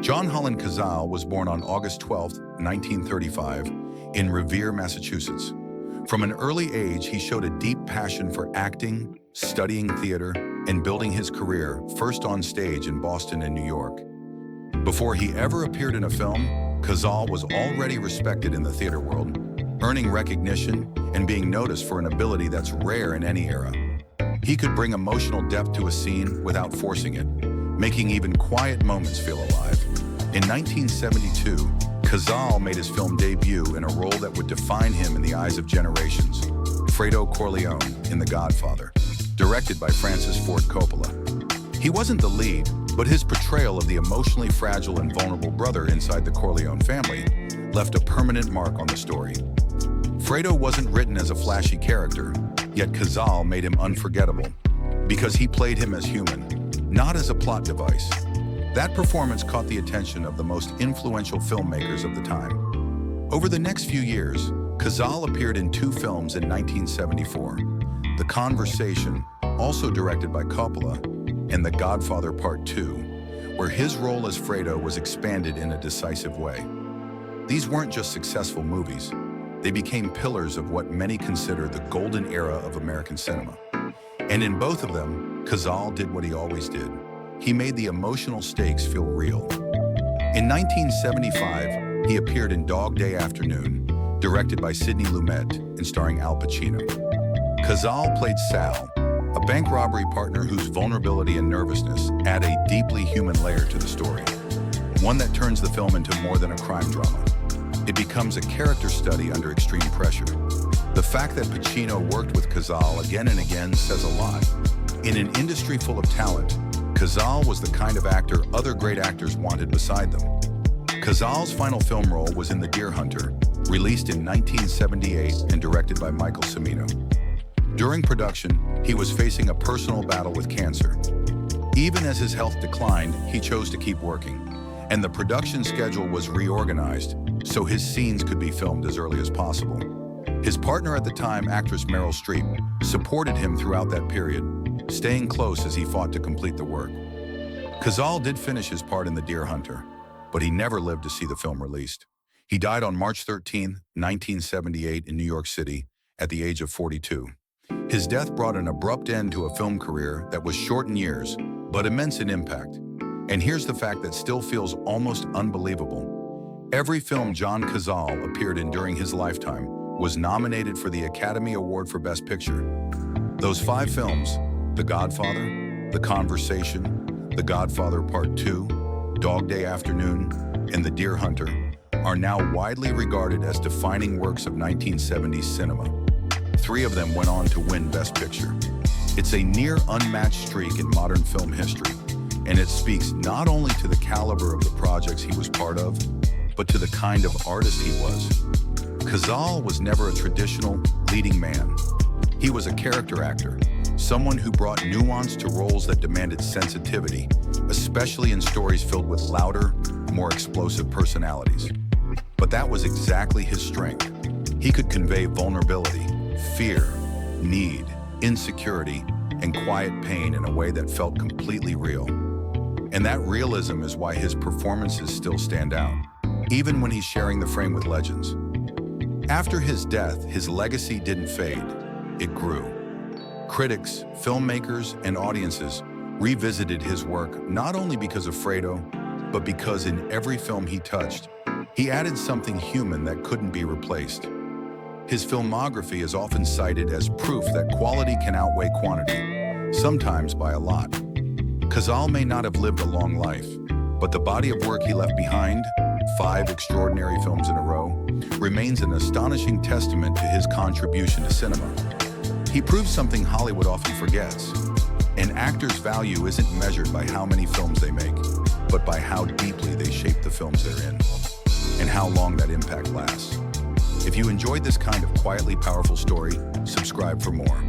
John Holland Cazale was born on August 12, 1935, in Revere, Massachusetts. From an early age, he showed a deep passion for acting, studying theater, and building his career, first on stage in Boston and New York. Before he ever appeared in a film, Cazale was already respected in the theater world, earning recognition and being noticed for an ability that's rare in any era. He could bring emotional depth to a scene without forcing it, making even quiet moments feel alive. In 1972, Cazale made his film debut in a role that would define him in the eyes of generations, Fredo Corleone in The Godfather, directed by Francis Ford Coppola. He wasn't the lead, but his portrayal of the emotionally fragile and vulnerable brother inside the Corleone family left a permanent mark on the story. Fredo wasn't written as a flashy character, yet Cazale made him unforgettable, because he played him as human, not as a plot device. That performance caught the attention of the most influential filmmakers of the time. Over the next few years, Cazale appeared in 2 films in 1974, The Conversation, also directed by Coppola, and The Godfather Part II, where his role as Fredo was expanded in a decisive way. These weren't just successful movies, they became pillars of what many consider the golden era of American cinema. And in both of them, Cazale did what he always did. He made the emotional stakes feel real. In 1975, he appeared in Dog Day Afternoon, directed by Sidney Lumet and starring Al Pacino. Cazale played Sal, a bank robbery partner whose vulnerability and nervousness add a deeply human layer to the story, one that turns the film into more than a crime drama. It becomes a character study under extreme pressure. The fact that Pacino worked with Cazale again and again says a lot. In an industry full of talent, Cazale was the kind of actor other great actors wanted beside them. Cazale's final film role was in The Deer Hunter, released in 1978 and directed by Michael Cimino. During production, he was facing a personal battle with cancer. Even as his health declined, he chose to keep working, and the production schedule was reorganized so his scenes could be filmed as early as possible. His partner at the time, actress Meryl Streep, supported him throughout that period, staying close as he fought to complete the work. Cazale did finish his part in The Deer Hunter, but he never lived to see the film released. He died on March 13, 1978 in New York City at the age of 42. His death brought an abrupt end to a film career that was short in years, but immense in impact. And here's the fact that still feels almost unbelievable. Every film John Cazale appeared in during his lifetime was nominated for the Academy Award for Best Picture. Those 5 films, The Godfather, The Conversation, The Godfather Part II, Dog Day Afternoon, and The Deer Hunter, are now widely regarded as defining works of 1970s cinema. 3 of them went on to win Best Picture. It's a near unmatched streak in modern film history, and it speaks not only to the caliber of the projects he was part of, but to the kind of artist he was. Cazale was never a traditional leading man. He was a character actor, someone who brought nuance to roles that demanded sensitivity, especially in stories filled with louder, more explosive personalities. But that was exactly his strength. He could convey vulnerability, fear, need, insecurity, and quiet pain in a way that felt completely real. And that realism is why his performances still stand out, even when he's sharing the frame with legends. After his death, his legacy didn't fade, it grew. Critics, filmmakers, and audiences revisited his work not only because of Fredo, but because in every film he touched, he added something human that couldn't be replaced. His filmography is often cited as proof that quality can outweigh quantity, sometimes by a lot. Cazale may not have lived a long life, but the body of work he left behind, 5 extraordinary films in a row, remains an astonishing testament to his contribution to cinema. He proves something Hollywood often forgets. An actor's value isn't measured by how many films they make, but by how deeply they shape the films they're in, and how long that impact lasts. If you enjoyed this kind of quietly powerful story, subscribe for more.